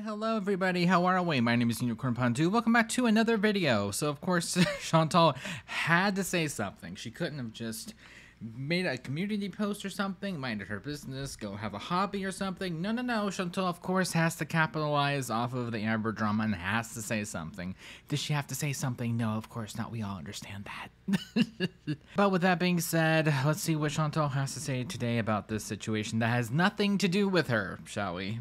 Hello everybody, how are we? My name is Unicorn Pondu. Welcome back to another video. So of course, Chantal had to say something. She couldn't have just made a community post or something, minded her business, go have a hobby or something. No. Chantal, of course, has to capitalize off of the Amber drama and has to say something. Does she have to say something? No, of course not. We all understand that. But with that being said, let's see what Chantal has to say today about this situation that has nothing to do with her, shall we?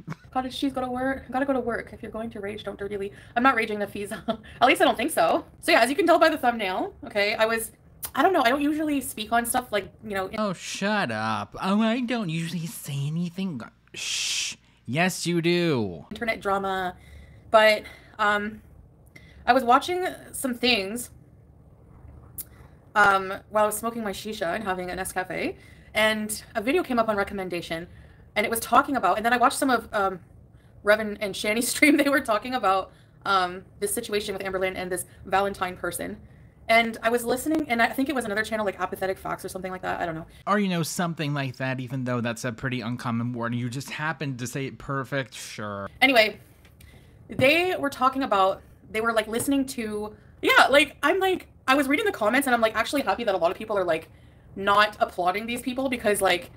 She's gotta work. Gotta go to work. If you're going to rage, don't really. I'm not raging the fees. At least I don't think so. So yeah, as you can tell by the thumbnail, okay, I don't know, I don't usually speak on stuff like, you know. Oh, shut up. Oh, I don't usually say anything. Shh. Yes, you do. Internet drama. But, I was watching some things, while I was smoking my shisha and having an Nescafe, and a video came up on recommendation, and it was talking about, and then I watched some of, Revan and Shani's stream. They were talking about, this situation with Amberlynn and this Valentine person. And I was listening, and I think it was another channel, like Apathetic Facts or something like that. I don't know. Or, you know, something like that, even though that's a pretty uncommon word. You just happened to say it perfect, sure. Anyway, they were talking about, they were, like, listening to, yeah, like, I was reading the comments, and I'm, like, actually happy that a lot of people are, like, not applauding these people, because, like,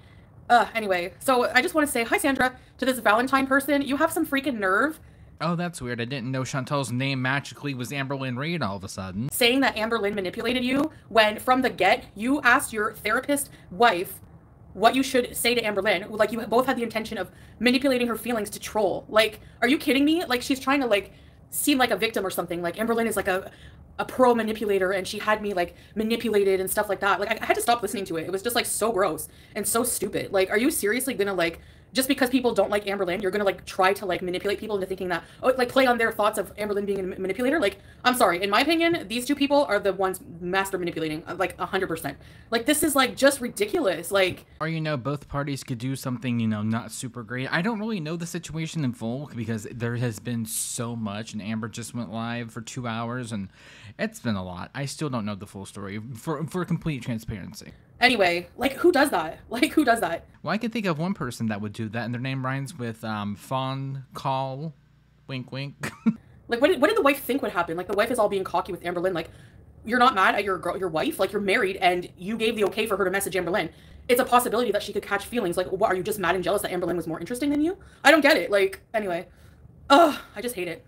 anyway. So I just want to say, hi, Sandra, to this Valentine person. You have some freaking nerve. Oh, that's weird. I didn't know Chantal's name magically was Amberlynn Reid all of a sudden. Saying that Amberlynn manipulated you when, from the get, you asked your therapist wife what you should say to Amberlynn. Like, you both had the intention of manipulating her feelings to troll. Like, are you kidding me? Like, she's trying to, like, seem like a victim or something. Like, Amberlynn is, like, a pro manipulator, and she had me, like, manipulated and stuff like that. Like, I had to stop listening to it. It was just, like, so gross and so stupid. Like, are you seriously gonna, like, just because people don't like Amberlynn, you're gonna, like, try to, like, manipulate people into thinking that, oh, like, play on their thoughts of Amberlynn being a manipulator? Like, I'm sorry, in my opinion, these two people are the ones master manipulating, like, 100%. Like, this is, like, just ridiculous, like. Or, you know, both parties could do something, you know, not super great. I don't really know the situation in full because there has been so much, and Amber just went live for 2 hours, and it's been a lot. I still don't know the full story, for complete transparency. Anyway, like, who does that? Like, who does that? Well, I can think of one person that would do that, and their name rhymes with fawn, call, wink, wink. Like, what did the wife think would happen? Like, the wife is all being cocky with Amberlynn. Like, you're not mad at your wife? Like, you're married, and you gave the okay for her to message Amberlynn. It's a possibility that she could catch feelings. Like, what, are you just mad and jealous that Amberlynn was more interesting than you? I don't get it. Like, anyway. Ugh, I just hate it.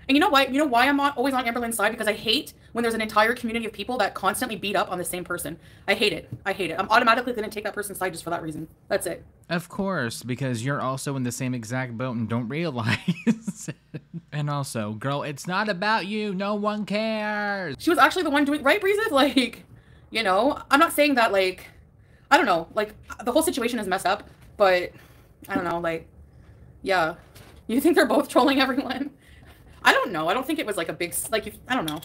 And you know why? You know why I'm always on Amberlynn's side? Because I hate when there's an entire community of people that constantly beat up on the same person. I hate it. I hate it. I'm automatically going to take that person's side just for that reason. That's it. Of course, because you're also in the same exact boat and don't realize. And also, girl, it's not about you. No one cares. She was actually the one doing, right, Breeza? Like, you know, I'm not saying that, like, I don't know. Like, the whole situation is messed up, but I don't know, like, yeah. You think they're both trolling everyone? I don't know. I don't think it was like a big, like, I don't know.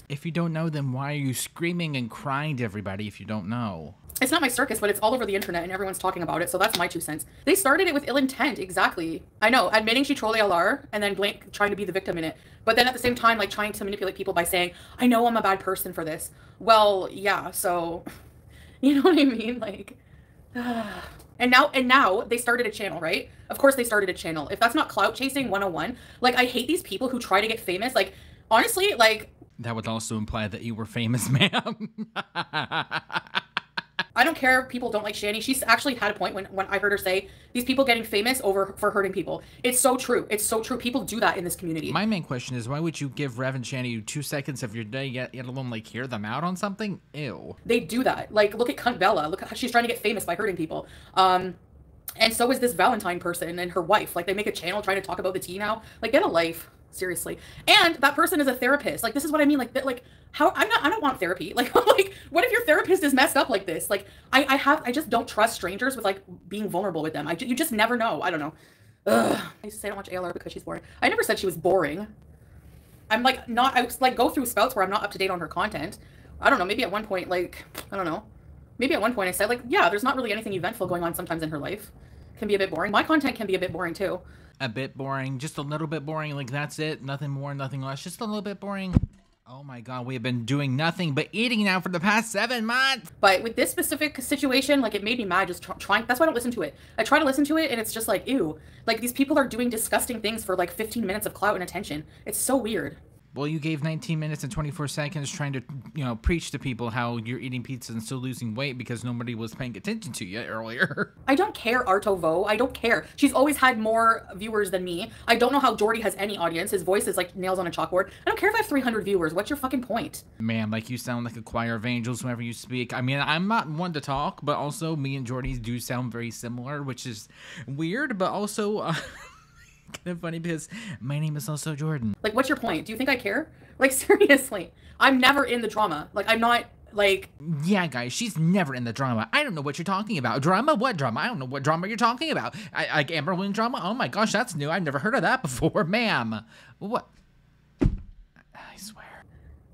If you don't know, then why are you screaming and crying to everybody if you don't know? It's not my circus, but it's all over the internet and everyone's talking about it, so that's my 2 cents. They started it with ill intent, exactly. I know, admitting she trolled ALR and then trying to be the victim in it. But then at the same time, like, trying to manipulate people by saying, I know I'm a bad person for this. Well, yeah, so, you know what I mean? Like, And now they started a channel, right? Of course they started a channel. If that's not clout chasing 101, like, I hate these people who try to get famous. Like, honestly, like. That would also imply that you were famous, ma'am. I don't care if people don't like Shani. She's actually had a point when I heard her say, these people getting famous for hurting people. It's so true. It's so true. People do that in this community. My main question is, why would you give Rev and Shani 2 seconds of your day, yet alone, like, hear them out on something? Ew. They do that. Like, look at Cunt Bella. Look at how she's trying to get famous by hurting people. And so is this Valentine person and her wife. Like, they make a channel trying to talk about the tea now. Like, get a life. Seriously. And that person is a therapist. Like, this is what I mean. Like, how I don't want therapy. Like, like, what if your therapist is messed up like this? Like, I just don't trust strangers with, like, being vulnerable with them. You just never know. I don't know. Ugh. I used to say I don't watch ALR because she's boring. I never said she was boring. I'm, like, I like, go through spouts where I'm not up to date on her content. I don't know. Maybe at one point, like, I don't know. Maybe at one point I said, like, yeah, there's not really anything eventful going on sometimes in her life. Can be a bit boring. My content can be a bit boring too. A bit boring, just a little bit boring, like, that's it, nothing more, nothing less, just a little bit boring. Oh my god, we have been doing nothing but eating now for the past 7 months. But with this specific situation, like, it made me mad just trying. That's why I don't listen to it. I try to listen to it, and it's just like, ew. Like, these people are doing disgusting things for like 15 minutes of clout and attention. It's so weird. Well, you gave 19 minutes and 24 seconds trying to, preach to people how you're eating pizza and still losing weight because nobody was paying attention to you earlier. I don't care, Artovo. I don't care. She's always had more viewers than me. I don't know how Jordy has any audience. His voice is like nails on a chalkboard. I don't care if I have 300 viewers. What's your fucking point? Man, like, you sound like a choir of angels whenever you speak. I mean, I'm not one to talk, but also me and Jordy do sound very similar, which is weird, but also kind of funny because my name is also Jordan. Like, what's your point? Do you think I care? Like, seriously. I'm never in the drama. Like, I'm not, like... Yeah, guys, she's never in the drama. I don't know what you're talking about. Drama? What drama? I don't know what drama you're talking about. Like Amber Lynn drama? Oh my gosh, that's new. I've never heard of that before, ma'am. What? I swear.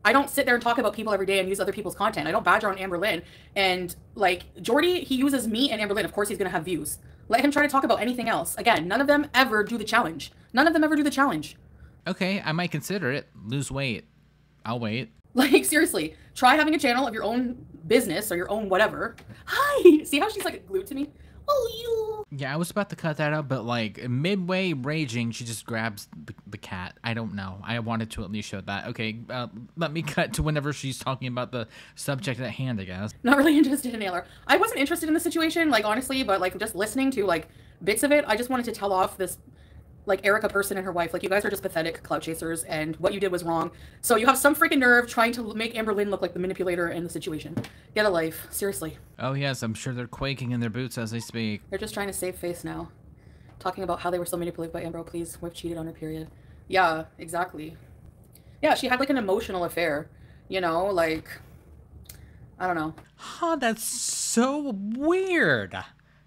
I don't sit there and talk about people every day and use other people's content. I don't badger on Amber Lynn. And, like, Jordy, he uses me and Amber Lynn. Of course he's going to have views. Let him try to talk about anything else. Again, none of them ever do the challenge. None of them ever do the challenge. Okay, I might consider it. Lose weight. I'll wait. Like, seriously, try having a channel of your own business or your own whatever. Hi! See how she's, like, glued to me? Oh, you. Yeah, I was about to cut that out, but, like, midway raging, she just grabs the cat. I don't know. I wanted to at least show that. Okay, let me cut to whenever she's talking about the subject at hand, I guess. Not really interested in Naylor. I wasn't interested in the situation, like, honestly, but, like, just listening to, like, bits of it, I just wanted to tell off this, like, Erica person and her wife. Like, you guys are just pathetic clout chasers, and what you did was wrong. So you have some freaking nerve trying to make Amber Lynn look like the manipulator in the situation. Get a life. Seriously. Oh, yes, I'm sure they're quaking in their boots as they speak. They're just trying to save face now. Talking about how they were so manipulated by Amber. Oh, please, wife cheated on her, period. Yeah, exactly. Yeah, she had, like, an emotional affair. You know, like... I don't know. Huh, that's so weird.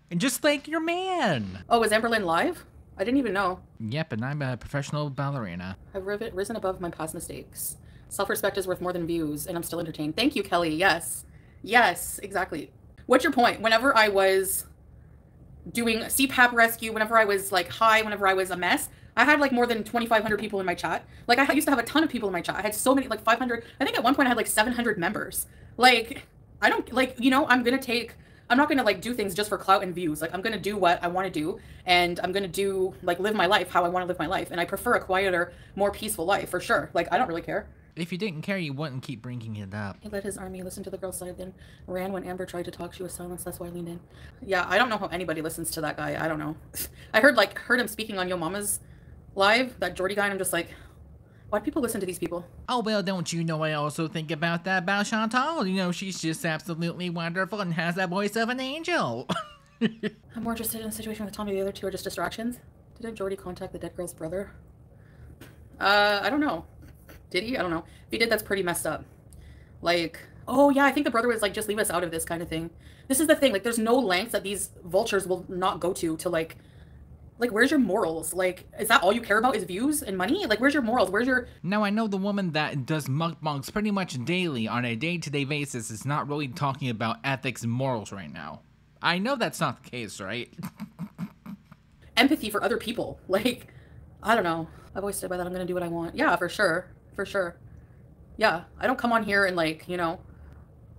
And just like your man. Oh, is Amber Lynn live? I didn't even know. Yep, and I'm a professional ballerina. I've risen above my past mistakes. Self-respect is worth more than views, and I'm still entertained. Thank you, Kelly. Yes. Yes, exactly. What's your point? Whenever I was doing CPAP rescue, whenever I was, like, high, whenever I was a mess, I had, like, more than 2,500 people in my chat. Like, I used to have a ton of people in my chat. I had so many, like, 500. I think at one point I had, like, 700 members. Like, I don't, like, you know, I'm not going to, like, do things just for clout and views. Like, I'm going to do what I want to do, and I'm going to do, like, live my life how I want to live my life. And I prefer a quieter, more peaceful life, for sure. Like, I don't really care. If you didn't care, you wouldn't keep bringing it up. He led his army, listened to the girl's side, then ran when Amber tried to talk. She was silenced, that's why I leaned in. Yeah, I don't know how anybody listens to that guy. I don't know. I heard him speaking on Yo Mama's live, that Jordy guy, and I'm just like, why do people listen to these people? Oh, well, don't you know I also think about that about Chantal? You know, she's just absolutely wonderful and has that voice of an angel. I'm more interested in the situation with Tommy. The other two are just distractions. Didn't Jordy contact the dead girl's brother? I don't know. Did he? I don't know. If he did, that's pretty messed up. Like, oh yeah, I think the brother was like, just leave us out of this kind of thing. This is the thing. Like, there's no lengths that these vultures will not go to like, where's your morals? Like, is that all you care about is views and money? Like, where's your morals? Where's your... Now, I know the woman that does mukbangs pretty much daily on a day-to-day basis is not really talking about ethics and morals right now. I know that's not the case, right? Empathy for other people. Like, I don't know. I've always stood by that. I'm going to do what I want. Yeah, for sure. For sure. Yeah. I don't come on here and, like, you know,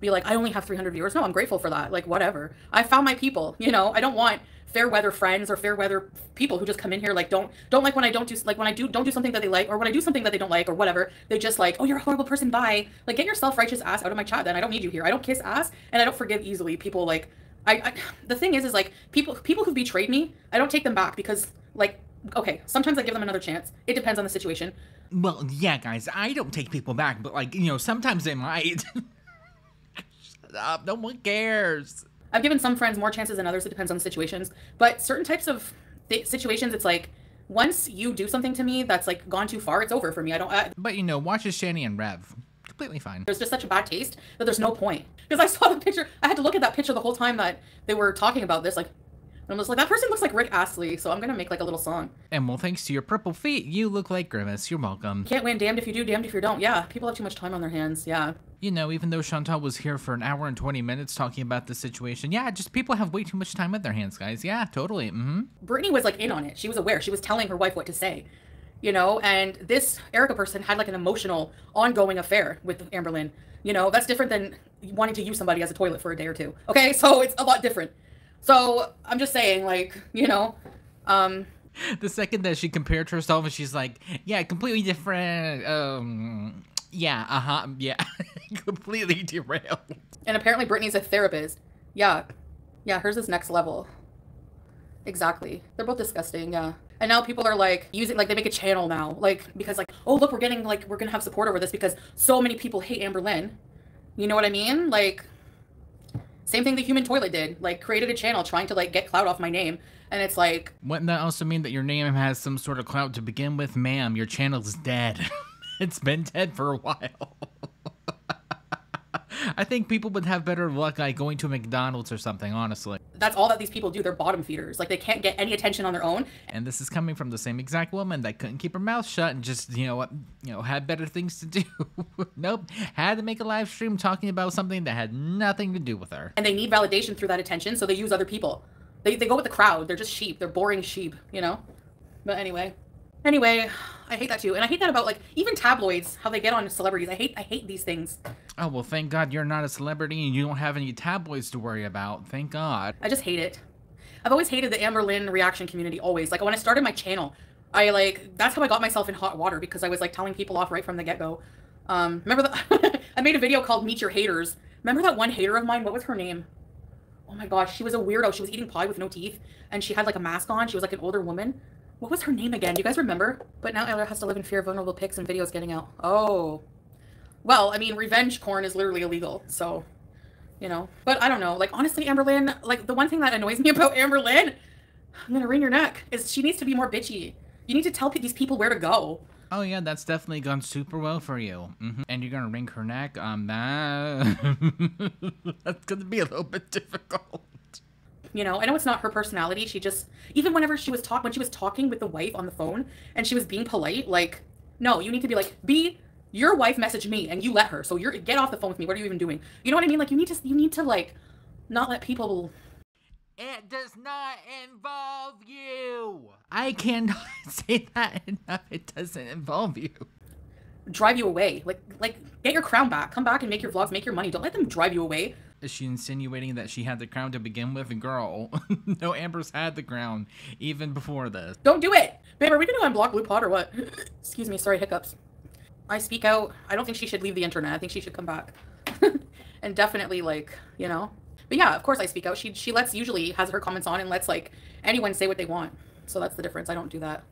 be like, I only have 300 viewers. No, I'm grateful for that. Like, whatever. I found my people, you know. I don't want fair weather friends or fair weather people who just come in here, like, don't like when I don't do, like, when I don't do something that they like, or when I do something that they don't like, or whatever, they just like, oh, you're a horrible person, bye. Like, get your self-righteous ass out of my chat then. I don't need you here. I don't kiss ass, and I don't forgive easily. People, like, the thing is like, people who betrayed me, I don't take them back because, like, okay, sometimes I give them another chance. It depends on the situation. Well, yeah, guys, I don't take people back, but, like, you know, sometimes they might. Shut up, no one cares. I've given some friends more chances than others. It depends on the situations. But certain types of situations, it's like, once you do something to me that's, like, gone too far, it's over for me. But, you know, watch as Shani and Rev. Completely fine. There's just such a bad taste that there's no point. Because I saw the picture. I had to look at that picture the whole time that they were talking about this. Like, and I'm just like, that person looks like Rick Astley, so I'm going to make, like, a little song. And well, thanks to your purple feet, you look like Grimace. You're welcome. Can't win. Damned if you do, damned if you don't. Yeah, people have too much time on their hands. Yeah. You know, even though Chantal was here for an hour and 20 minutes talking about the situation, yeah, just people have way too much time on their hands, guys. Yeah, totally. Mm-hmm. Brittany was, like, in on it. She was aware. She was telling her wife what to say. you know, and this Erica person had like an emotional, ongoing affair with Amberlynn. You know, that's different than wanting to use somebody as a toilet for a day or two. Okay, so it's a lot different. So I'm just saying, like, you know, The second that she compared herself and she's like, yeah, completely different. Yeah, yeah, completely derailed. and apparently Brittany's a therapist. Yeah, yeah, hers is next level. Exactly. They're both disgusting, yeah. And now people are like using, like, they make a channel now, like, because like, oh look, we're getting, like, we're gonna have support over this because so many people hate Amberlynn. You know what I mean? Like, same thing the human toilet did, like, created a channel trying to like get clout off my name, and it's like, Wouldn't that also mean that your name has some sort of clout to begin with? Ma'am, your channel is dead. It's been dead for a while. I think people would have better luck like going to McDonald's or something, honestly. that's all that these people do. They're bottom feeders. Like, they can't get any attention on their own. And this is coming from the same exact woman that couldn't keep her mouth shut and just, had better things to do. Nope, had to make a live stream talking about something that had nothing to do with her. And they need validation through that attention, so they use other people. They go with the crowd. They're just sheep. They're boring sheep, you know? But anyway, I hate that too. And I hate that about, like, even tabloids, how they get on celebrities. I hate these things. Oh, well, thank God you're not a celebrity and you don't have any tabloids to worry about. Thank God. I just hate it. I've always hated the Amberlynn reaction community, always. Like, when I started my channel, that's how I got myself in hot water, because I was, like, telling people off right from the get-go. Remember that? I made a video called Meet Your Haters. Remember that one hater of mine? What was her name? Oh my gosh, she was a weirdo. She was eating pie with no teeth, and she had, like, a mask on. She was, like, an older woman. What was her name again? Do you guys remember? But now Ella has to live in fear of vulnerable pics and videos getting out. Oh. Well, I mean, revenge porn is literally illegal, so, you know. But I don't know. Like, honestly, Amberlynn, like, the one thing that annoys me about Amberlynn, I'm gonna wring your neck, is she needs to be more bitchy. You need to tell these people where to go. Oh yeah, that's definitely gone super well for you. And you're gonna wring her neck? That's gonna be a little bit difficult. You know, I know it's not her personality. She just, even whenever she was talking with the wife on the phone and she was being polite, like, no, you need to be like, your wife messaged me and you let her, so get off the phone with me. What are you even doing? You know what I mean? Like, you need to like, not let people. It does not involve you. I cannot say that enough. It doesn't involve you. Drive you away. Like, get your crown back. Come back and make your vlogs, make your money. Don't let them drive you away. Is she insinuating that she had the crown to begin with? Girl, no, Amber's had the crown even before this. Don't do it. Babe, are we gonna unblock Blue Pot or what? Excuse me, sorry, hiccups. I speak out. I don't think she should leave the internet. I think she should come back. And definitely, like, you know. But yeah, of course I speak out. She usually has her comments on and lets, like, anyone say what they want. So that's the difference. I don't do that.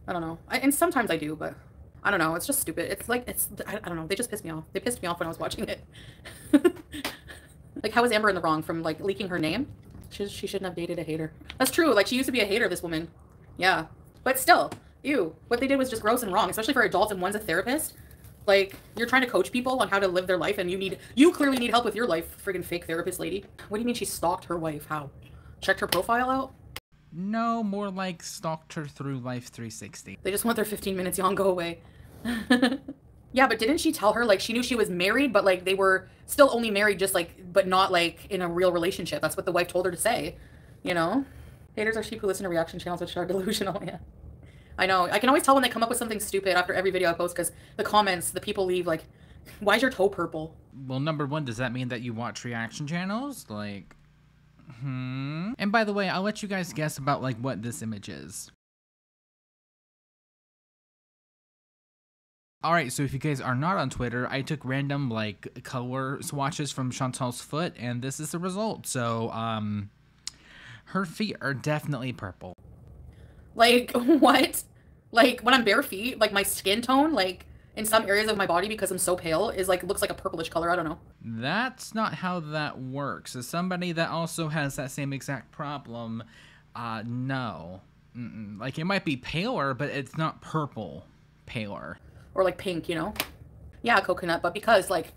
I don't know. And sometimes I do, but I don't know. It's just stupid. It's like, I don't know. They just piss me off. They pissed me off when I was watching it. Like, how was Amber in the wrong from, like, leaking her name? She shouldn't have dated a hater. That's true. Like, she used to be a hater, this woman. Yeah. But still, ew. What they did was just gross and wrong, especially for adults, and one's a therapist. Like, you're trying to coach people on how to live their life, and you clearly need help with your life, friggin' fake therapist lady. What do you mean she stalked her wife? How? Checked her profile out? No, more like stalked her through Life 360. They just want their 15 minutes yawn go away. Yeah, but didn't she tell her, like, she knew she was married, but, like, they were still only married, just, like, but not, like, in a real relationship. That's what the wife told her to say, you know? Haters are sheep who listen to reaction channels which are delusional, yeah. I know. I can always tell when they come up with something stupid after every video I post, because the comments, the people leave, like, why is your toe purple? Well, number one, does that mean that you watch reaction channels? Like, And by the way, I'll let you guys guess about, like, what this image is. Alright, so if you guys are not on Twitter, I took random, like, color swatches from Chantal's foot, and this is the result. So, her feet are definitely purple. Like, what? Like, when I'm bare feet, like, my skin tone, like, in some areas of my body, because I'm so pale, is, like, looks like a purplish color. I don't know. That's not how that works. As somebody that also has that same exact problem, no. Like, it might be paler, but it's not purple paler. Or, like, pink, you know? Yeah, coconut, but because, like,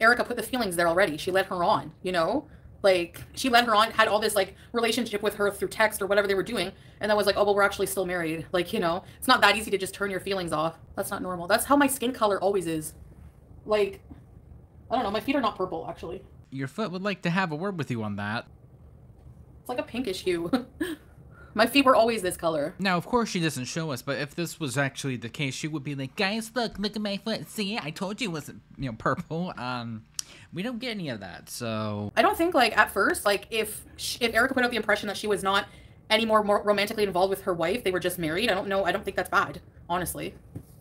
Erica put the feelings there already. She led her on, you know? Like, she led her on, had all this, like, relationship with her through text or whatever they were doing, and then was like, oh, well, we're actually still married. Like, you know? It's not that easy to just turn your feelings off. That's not normal. That's how my skin color always is. Like, I don't know, my feet are not purple, actually. Your foot would like to have a word with you on that. It's like a pinkish hue. My feet were always this color. Now, of course, she doesn't show us, but if this was actually the case, she would be like, guys, look at my foot. See, I told you it wasn't, purple. We don't get any of that, so... I don't think, like, at first, like, if Erica put out the impression that she was not any more romantically involved with her wife, they were just married, I don't know, I don't think that's bad, honestly.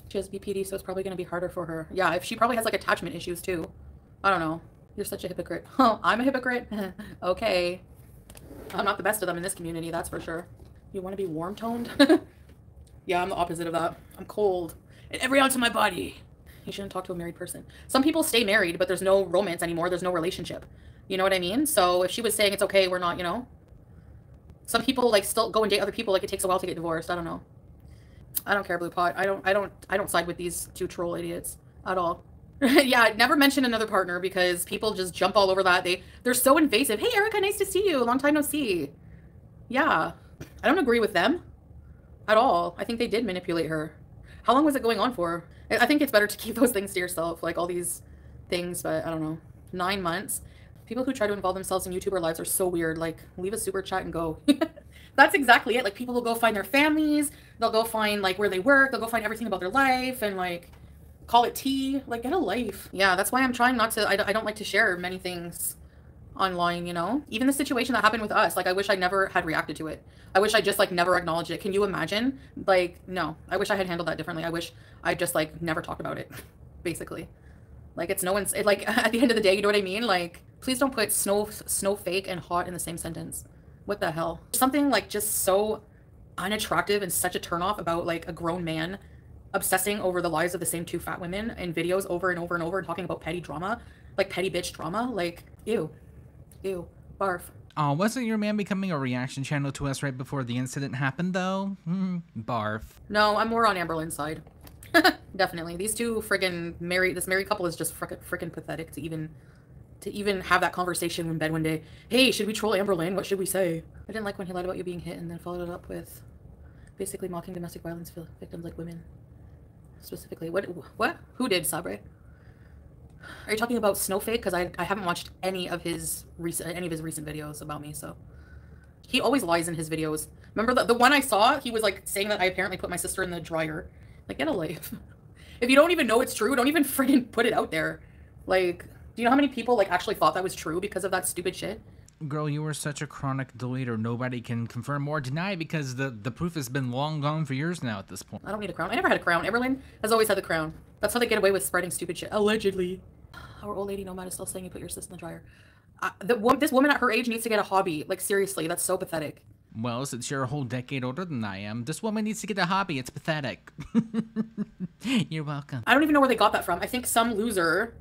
She has BPD, so it's probably going to be harder for her. Yeah, if she probably has, like, attachment issues, too. I don't know. You're such a hypocrite. Oh, I'm a hypocrite? Okay. I'm not the best of them in this community, that's for sure. You want to be warm-toned? Yeah, I'm the opposite of that. I'm cold. In every ounce of my body. You shouldn't talk to a married person. Some people stay married, but there's no romance anymore. There's no relationship. You know what I mean? So if she was saying it's okay, we're not, Some people, like, still go and date other people. Like, it takes a while to get divorced. I don't know. I don't care, Blue Pot. I don't side with these two troll idiots at all. Yeah, never mention another partner because people just jump all over that. They're so invasive. Hey, Erica, nice to see you. Long time no see. Yeah. I don't agree with them at all. I think they did manipulate her. How long was it going on for? I think it's better to keep those things to yourself, like all these things, but I don't know. 9 months. People who try to involve themselves in YouTuber lives are so weird. Like, leave a super chat and go. That's exactly it. Like, people will go find their families. They'll go find, like, where they work. They'll go find everything about their life and, like, call it tea. Like, get a life. Yeah, that's why I'm trying not to, I don't like to share many things online, Even the situation that happened with us, like, I wish I never had reacted to it. I wish I just, like, never acknowledged it. Can you imagine? Like, no. I wish I had handled that differently. I wish I just, like, never talked about it, basically. Like, it's no one's, like, at the end of the day, you know what I mean? Like, please don't put snow fake and hot in the same sentence. What the hell? Something, like, just so unattractive and such a turnoff about, like, a grown man obsessing over the lives of the same two fat women in videos over and over and over and talking about petty drama, like, petty bitch drama. Like, ew. Ew. Barf. Oh, wasn't your man becoming a reaction channel to us right before the incident happened, though? Barf. No, I'm more on Amberlynn's side. Definitely. These two friggin' this married couple is just frickin' pathetic to even have that conversation in bed one day. Hey, should we troll Amberlynn? What should we say? I didn't like when he lied about you being hit and then followed it up with basically mocking domestic violence victims like women. Specifically. What? Who did, Sabre? Are you talking about Snowfake? Because I haven't watched any of his recent videos about me, so. He always lies in his videos. Remember the one I saw? He was, like, saying that I apparently put my sister in the dryer. Like, get a life. If you don't even know it's true, don't even friggin' put it out there. Like, do you know how many people, like, actually thought that was true because of that stupid shit? Girl, you were such a chronic deleter. Nobody can confirm or deny because the proof has been long gone for years now at this point. I don't need a crown. I never had a crown. Amberlynn has always had the crown. That's how they get away with spreading stupid shit. Allegedly. Our old lady Nomad is still saying you put your sis in the dryer. This woman at her age needs to get a hobby. Like, seriously, that's so pathetic. Well, since you're a whole decade older than I am, this woman needs to get a hobby. It's pathetic. You're welcome. I don't even know where they got that from. I think some loser,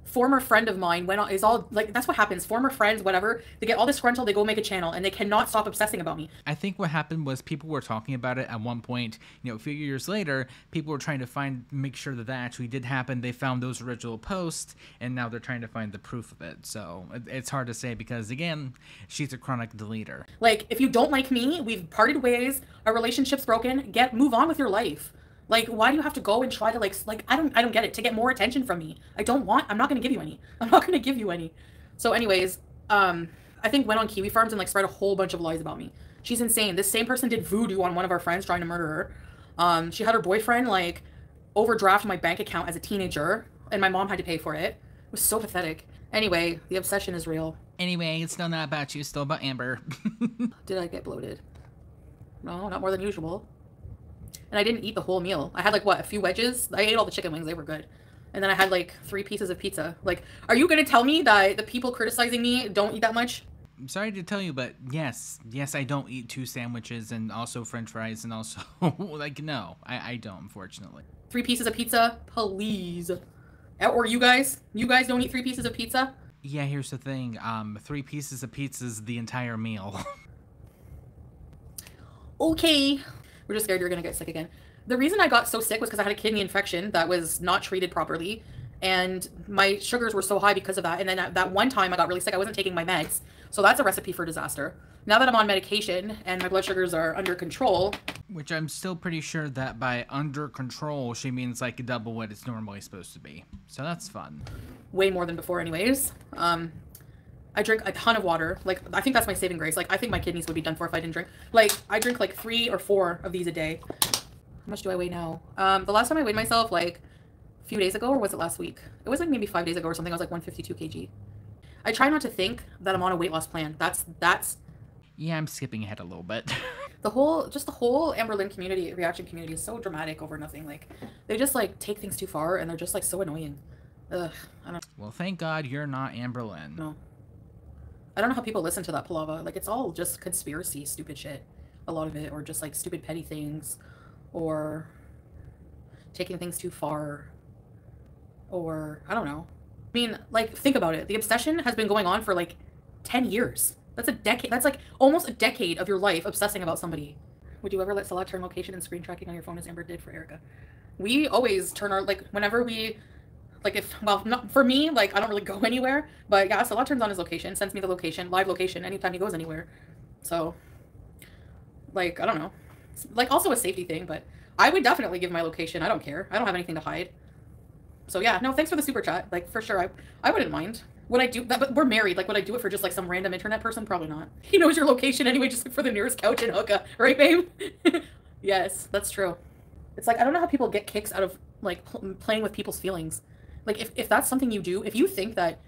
former friend of mine, is all, like, that's what happens. Former friends, whatever, they get all disgruntled, they go make a channel, and they cannot stop obsessing about me. I think what happened was people were talking about it at one point, a few years later, people were trying to make sure that actually did happen. They found those original posts, and now they're trying to find the proof of it. So it's hard to say because, again, she's a chronic deleter. Like, if you don't like me, we've parted ways, our relationship's broken, move on with your life. Like, why do you have to go and try to, like, I don't get it. To get more attention from me. I'm not going to give you any. I'm not going to give you any. So anyways, I think went on Kiwi Farms and, like, spread a whole bunch of lies about me. She's insane. This same person did voodoo on one of our friends trying to murder her. She had her boyfriend, like, overdraft my bank account as a teenager, and my mom had to pay for it. It was so pathetic. Anyway, the obsession is real. Anyway, it's still not about you. It's still about Amber. Did I get bloated? No, not more than usual. And I didn't eat the whole meal. I had, like, what, a few wedges? I ate all the chicken wings. They were good. And then I had, like, 3 pieces of pizza. Like, are you going to tell me that the people criticizing me don't eat that much? I'm sorry to tell you, but yes, I don't eat 2 sandwiches and also french fries and also, like, no, I don't, unfortunately. 3 pieces of pizza? Please. Or you guys? You guys don't eat 3 pieces of pizza? Yeah, here's the thing. 3 pieces of pizza is the entire meal. Okay. We're just scared you're going to get sick again. The reason I got so sick was because I had a kidney infection that was not treated properly. And my sugars were so high because of that. And then that one time I got really sick, I wasn't taking my meds. So that's a recipe for disaster. Now that I'm on medication and my blood sugars are under control. Which I'm still pretty sure that by under control, she means like double what it's normally supposed to be. So that's fun. Way more than before anyways. I drink a ton of water. Like, I think that's my saving grace. Like, I think my kidneys would be done for if I didn't drink. Like, I drink like 3 or 4 of these a day. How much do I weigh now? The last time I weighed myself, like, a few days ago, or was it last week? It was like maybe 5 days ago or something. I was like 152 kg. I try not to think that I'm on a weight loss plan. That's Yeah, I'm skipping ahead a little bit. the whole Amberlynn community, reaction community is so dramatic over nothing. Like, they just like take things too far and they're just like so annoying. Ugh, I don't Well, thank God you're not Amberlynn. know. I don't know how people listen to that palava. Like, it's all just conspiracy, stupid shit. A lot of it, or just like stupid petty things, or taking things too far, or I don't know. I mean, like, think about it. The obsession has been going on for like 10 years. That's a decade. That's like almost a decade of your life obsessing about somebody. Would you ever let Salah turn location and screen tracking on your phone as Amber did for Erica? We always turn our, like, whenever we, like, if, well, not for me, like, I don't really go anywhere, but yeah, Salah turns on his location, sends me the location, live location, anytime he goes anywhere. So, like, I don't know. It's, like, also a safety thing, but I would definitely give my location. I don't care. I don't have anything to hide. So yeah, no, thanks for the super chat. Like, for sure, I wouldn't mind. Would I do that? But we're married. Like, would I do it for just like some random internet person? Probably not. He knows your location anyway. Just look for the nearest couch and hookah, right, babe? Yes, that's true. It's like, I don't know how people get kicks out of like playing with people's feelings. Like, if that's something you do, if you think that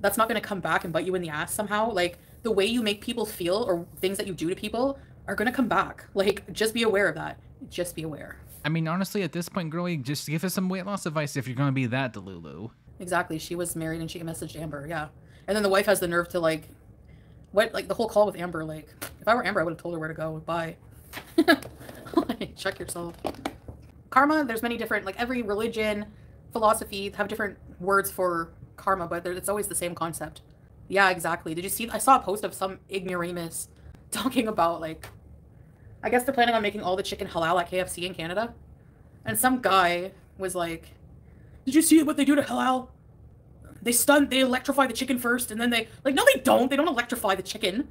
that's not going to come back and bite you in the ass somehow, like the way you make people feel or things that you do to people are going to come back. Like, just be aware of that. Just be aware. I mean, honestly, at this point, girlie, just give us some weight loss advice if you're going to be that delulu. Exactly. She was married and she messaged Amber. Yeah. And then the wife has the nerve to like, what, like the whole call with Amber. Like, if I were Amber, I would have told her where to go. Bye. Like, check yourself. Karma, there's many different, like every religion, philosophy have different words for karma, but it's always the same concept. Yeah, exactly. Did you see? I saw a post of some ignoramus talking about like, I guess they're planning on making all the chicken halal at KFC in Canada. And some guy was like, did you see what they do to halal? They electrify the chicken first, and then they, like, no they don't electrify the chicken.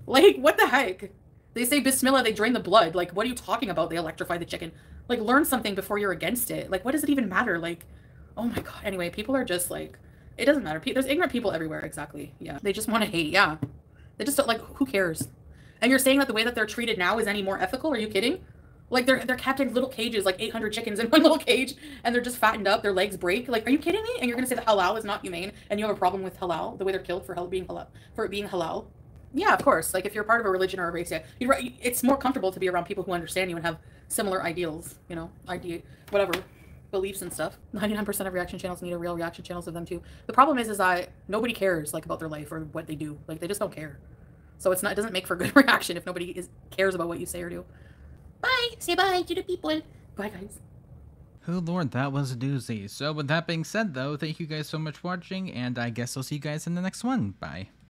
Like, what the heck? They say Bismillah, they drain the blood. Like, what are you talking about? They electrify the chicken. Like, learn something before you're against it. Like, what does it even matter? Like, oh my god. Anyway, people are just like, it doesn't matter. There's ignorant people everywhere, exactly. Yeah. They just want to hate, yeah. They just don't, like, who cares? And you're saying that the way that they're treated now is any more ethical? Are you kidding? Like, they're kept in little cages, like 800 chickens in one little cage, and they're just fattened up, their legs break. Like, are you kidding me? And you're gonna say that halal is not humane, and you have a problem with halal, the way they're killed for being halal? Yeah, of course. Like, if you're part of a religion or a race, yeah, it's more comfortable to be around people who understand you and have similar ideals, you know, whatever, beliefs and stuff. 99% of reaction channels need a real reaction channels of them too. The problem is that nobody cares, like, about their life or what they do. Like, they just don't care. So it doesn't make for good reaction if nobody cares about what you say or do. Bye! Say bye to the people. Bye, guys. Oh lord, that was a doozy. So with that being said though, thank you guys so much for watching, and I guess I'll see you guys in the next one. Bye.